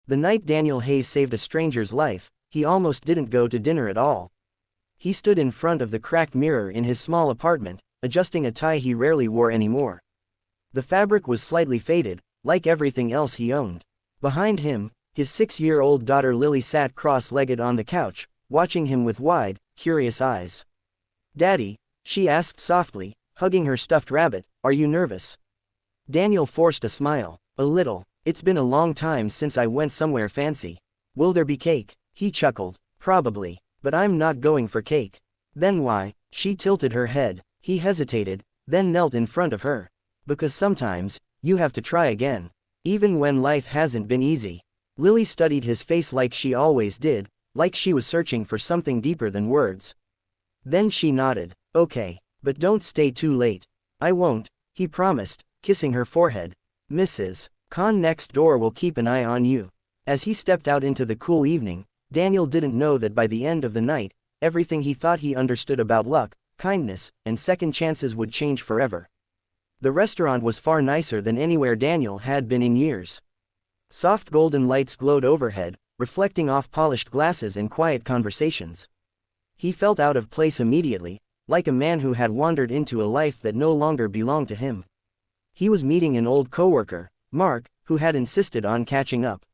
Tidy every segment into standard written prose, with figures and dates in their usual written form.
The night Daniel Hayes saved a stranger's life, he almost didn't go to dinner at all. He stood in front of the cracked mirror in his small apartment, adjusting a tie he rarely wore anymore. The fabric was slightly faded, like everything else he owned. Behind him, his 6-year-old daughter Lily sat cross-legged on the couch, watching him with wide, curious eyes. "Daddy," she asked softly, hugging her stuffed rabbit, "are you nervous?" Daniel forced a smile. "A little. It's been a long time since I went somewhere fancy." "Will there be cake?" He chuckled. "Probably. But I'm not going for cake." "Then why?" She tilted her head. He hesitated, then knelt in front of her. "Because sometimes, you have to try again. Even when life hasn't been easy." Lily studied his face like she always did, like she was searching for something deeper than words. Then she nodded. "Okay. But don't stay too late." "I won't," he promised, kissing her forehead. "Mrs. Khan next door will keep an eye on you." As he stepped out into the cool evening, Daniel didn't know that by the end of the night, everything he thought he understood about luck, kindness, and second chances would change forever. The restaurant was far nicer than anywhere Daniel had been in years. Soft golden lights glowed overhead, reflecting off polished glasses and quiet conversations. He felt out of place immediately, like a man who had wandered into a life that no longer belonged to him. He was meeting an old coworker, Mark, who had insisted on catching up.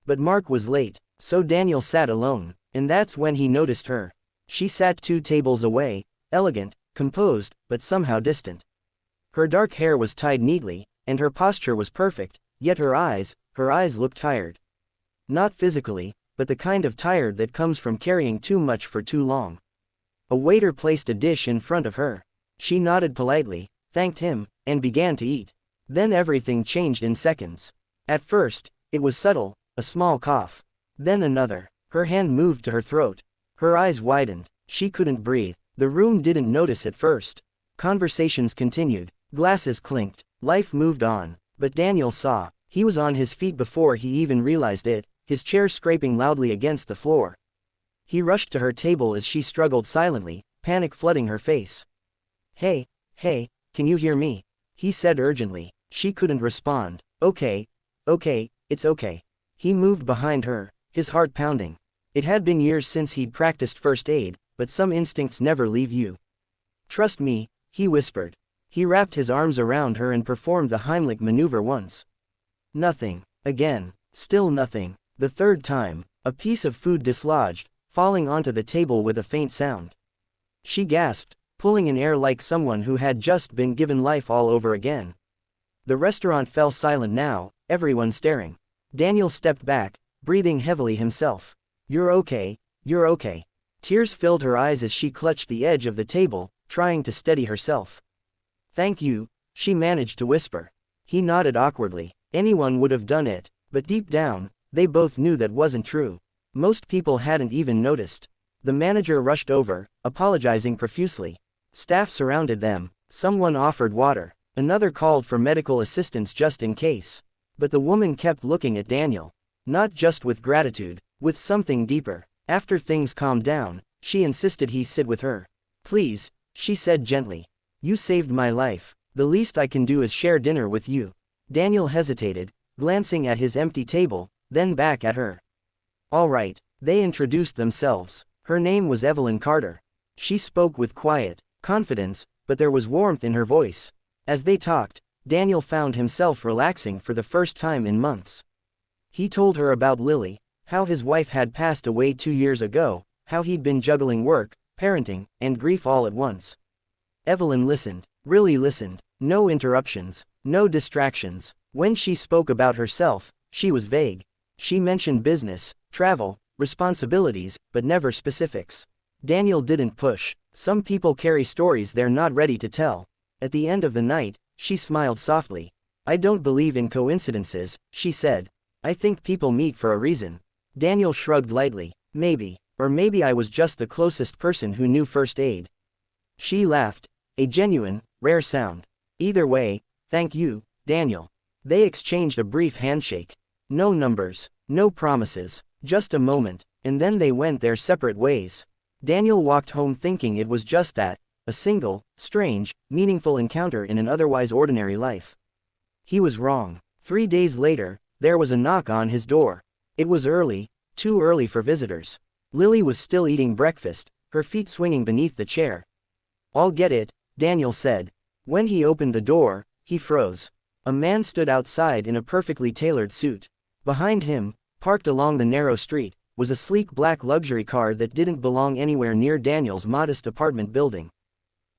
But Mark was late, so Daniel sat alone, and that's when he noticed her. She sat 2 tables away, elegant, composed, but somehow distant. Her dark hair was tied neatly, and her posture was perfect, yet her eyes looked tired. Not physically, but the kind of tired that comes from carrying too much for too long. A waiter placed a dish in front of her. She nodded politely, thanked him, and began to eat. Then everything changed in seconds. At first, it was subtle, a small cough. Then another. Her hand moved to her throat. Her eyes widened. She couldn't breathe. The room didn't notice at first. Conversations continued. Glasses clinked. Life moved on. But Daniel saw. He was on his feet before he even realized it, his chair scraping loudly against the floor. He rushed to her table as she struggled silently, panic flooding her face. Hey, can you hear me?" he said urgently. She couldn't respond. Okay, it's okay." He moved behind her, his heart pounding. It had been years since he'd practiced first aid, but some instincts never leave you. "Trust me," he whispered. He wrapped his arms around her and performed the Heimlich maneuver once. Nothing. Again. Still nothing. The third time, a piece of food dislodged, falling onto the table with a faint sound. She gasped, pulling in air like someone who had just been given life all over again. The restaurant fell silent now, everyone staring. Daniel stepped back, breathing heavily himself. You're okay. Tears filled her eyes as she clutched the edge of the table, trying to steady herself. "Thank you," she managed to whisper. He nodded awkwardly. Anyone would have done it, but deep down, they both knew that wasn't true. Most people hadn't even noticed. The manager rushed over, apologizing profusely. Staff surrounded them. Someone offered water. Another called for medical assistance just in case. But the woman kept looking at Daniel. Not just with gratitude, with something deeper. After things calmed down, she insisted he sit with her. "Please," she said gently. "You saved my life. The least I can do is share dinner with you." Daniel hesitated, glancing at his empty table, then back at her. "All right." They introduced themselves. Her name was Evelyn Carter. She spoke with quiet confidence, but there was warmth in her voice. As they talked, Daniel found himself relaxing for the first time in months. He told her about Lily, how his wife had passed away 2 years ago, how he'd been juggling work, parenting, and grief all at once. Evelyn listened, really listened. No interruptions, no distractions. When she spoke about herself, she was vague. She mentioned business, travel, responsibilities, but never specifics. Daniel didn't push. Some people carry stories they're not ready to tell. At the end of the night, she smiled softly. "I don't believe in coincidences," she said. "I think people meet for a reason." Daniel shrugged lightly. "Maybe. Or maybe I was just the closest person who knew first aid." She laughed. A genuine, rare sound. "Either way, thank you, Daniel." They exchanged a brief handshake. No numbers, no promises, just a moment, and then they went their separate ways. Daniel walked home thinking it was just that, a single, strange, meaningful encounter in an otherwise ordinary life. He was wrong. 3 days later, there was a knock on his door. It was early, too early for visitors. Lily was still eating breakfast, her feet swinging beneath the chair. "I'll get it," Daniel said. When he opened the door, he froze. A man stood outside in a perfectly tailored suit. Behind him, parked along the narrow street, was a sleek black luxury car that didn't belong anywhere near Daniel's modest apartment building.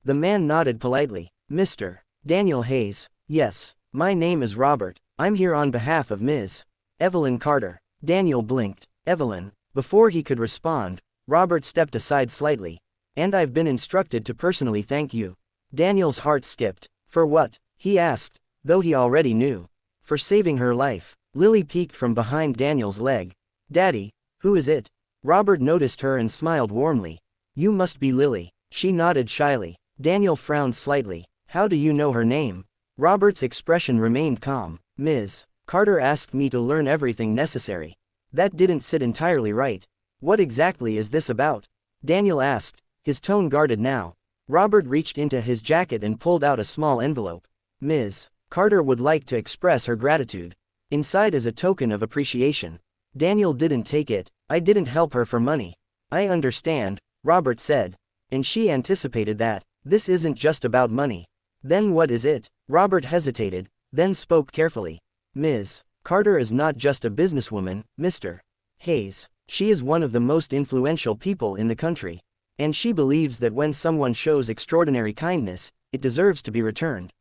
The man nodded politely. "Mr. Daniel Hayes." "Yes, my name is Robert. I'm here on behalf of Ms. Evelyn Carter." Daniel blinked. "Evelyn." Before he could respond, Robert stepped aside slightly. "And I've been instructed to personally thank you." Daniel's heart skipped. "For what?" he asked, though he already knew. "For saving her life." Lily peeked from behind Daniel's leg. "Daddy, who is it?" Robert noticed her and smiled warmly. "You must be Lily." She nodded shyly. Daniel frowned slightly. "How do you know her name?" Robert's expression remained calm. "Ms. Carter asked me to learn everything necessary." That didn't sit entirely right. "What exactly is this about?" Daniel asked, his tone guarded now. Robert reached into his jacket and pulled out a small envelope. "Ms. Carter would like to express her gratitude. Inside is a token of appreciation." Daniel didn't take it. "I didn't help her for money." "I understand," Robert said. "And she anticipated that. This isn't just about money." "Then what is it?" Robert hesitated, then spoke carefully. "Ms. Carter is not just a businesswoman, Mr. Hayes. She is one of the most influential people in the country. And she believes that when someone shows extraordinary kindness, it deserves to be returned."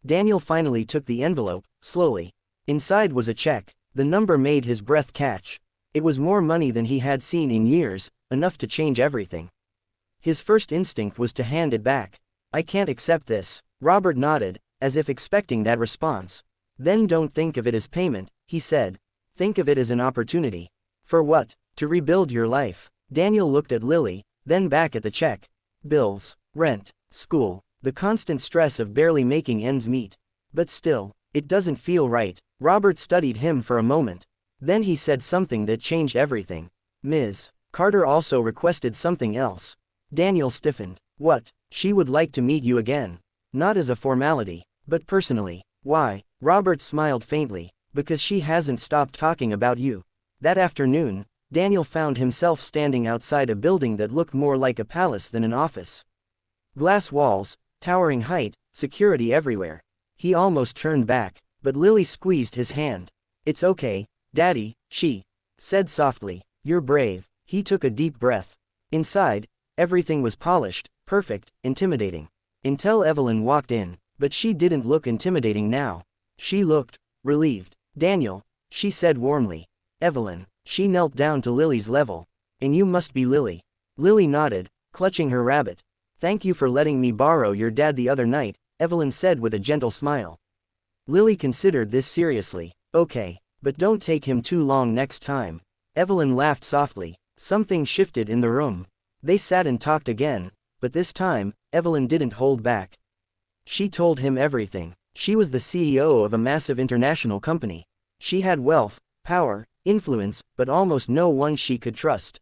Daniel finally took the envelope, slowly. Inside was a check. The number made his breath catch. It was more money than he had seen in years, enough to change everything. His first instinct was to hand it back. "I can't accept this." Robert nodded, as if expecting that response. "Then don't think of it as payment," he said. "Think of it as an opportunity." "For what?" "To rebuild your life." Daniel looked at Lily, then back at the check. "Bills, rent, school, the constant stress of barely making ends meet. But still, it doesn't feel right." Robert studied him for a moment. Then he said something that changed everything. "Ms. Carter also requested something else." Daniel stiffened. "What?" "She would like to meet you again. Not as a formality, but personally." "Why?" Robert smiled faintly. "Because she hasn't stopped talking about you." That afternoon, Daniel found himself standing outside a building that looked more like a palace than an office. Glass walls, towering height, security everywhere. He almost turned back, but Lily squeezed his hand. "It's okay, Daddy," she said softly. "You're brave." He took a deep breath. Inside, everything was polished, perfect, intimidating. Until Evelyn walked in, but she didn't look intimidating now. She looked relieved. "Daniel," she said warmly. "Evelyn." She knelt down to Lily's level. "And you must be Lily." Lily nodded, clutching her rabbit. "Thank you for letting me borrow your dad the other night," Evelyn said with a gentle smile. Lily considered this seriously. "Okay, but don't take him too long next time." Evelyn laughed softly. Something shifted in the room. They sat and talked again, but this time, Evelyn didn't hold back. She told him everything. She was the CEO of a massive international company. She had wealth, power, influence, but almost no one she could trust.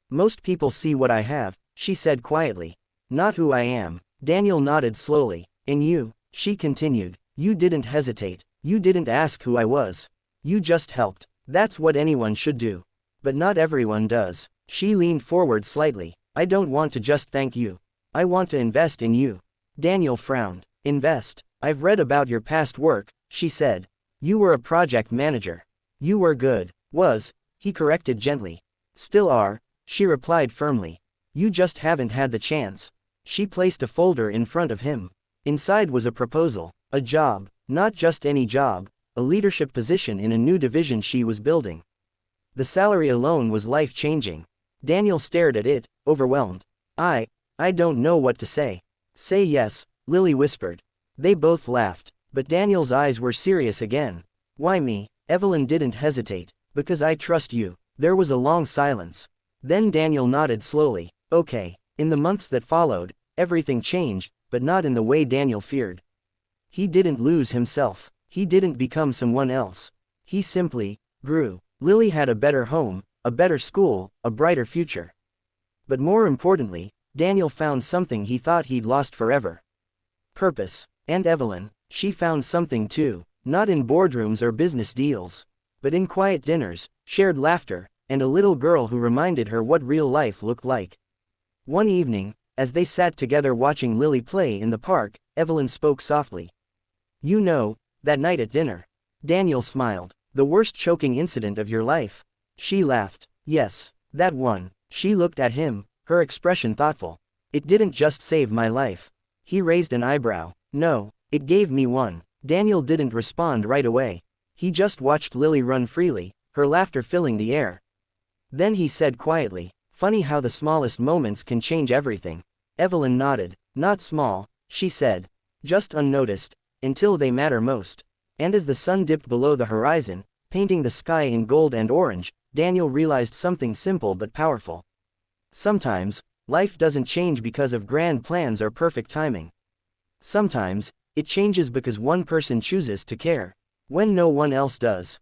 "Most people see what I have," she said quietly. "Not who I am." Daniel nodded slowly. "And you," she continued, "you didn't hesitate. You didn't ask who I was. You just helped. That's what anyone should do. But not everyone does." She leaned forward slightly. "I don't want to just thank you. I want to invest in you." Daniel frowned. "Invest? I've read about your past work," she said. "You were a project manager." "You were good." "Was," he corrected gently. "Still are," she replied firmly. "You just haven't had the chance." She placed a folder in front of him. Inside was a proposal. A job. Not just any job. A leadership position in a new division she was building. The salary alone was life-changing. Daniel stared at it, overwhelmed. I don't know what to say." "Say yes," Lily whispered. They both laughed, but Daniel's eyes were serious again. "Why me?" Evelyn didn't hesitate. "Because I trust you." There was a long silence. Then Daniel nodded slowly. "Okay." In the months that followed, everything changed, but not in the way Daniel feared. He didn't lose himself. He didn't become someone else. He simply grew. Lily had a better home, a better school, a brighter future. But more importantly, Daniel found something he thought he'd lost forever. Purpose. And Evelyn, she found something too, not in boardrooms or business deals. but in quiet dinners, shared laughter, and a little girl who reminded her what real life looked like. One evening, as they sat together watching Lily play in the park, Evelyn spoke softly. "You know, that night at dinner." Daniel smiled. "The worst choking incident of your life?" She laughed. "Yes, that one." She looked at him, her expression thoughtful. "It didn't just save my life." He raised an eyebrow. "No, it gave me one." Daniel didn't respond right away. He just watched Lily run freely, her laughter filling the air. Then he said quietly, "Funny how the smallest moments can change everything." Evelyn nodded. "Not small," she said. "Just unnoticed, until they matter most." And as the sun dipped below the horizon, painting the sky in gold and orange, Daniel realized something simple but powerful. Sometimes, life doesn't change because of grand plans or perfect timing. Sometimes, it changes because one person chooses to care when no one else does.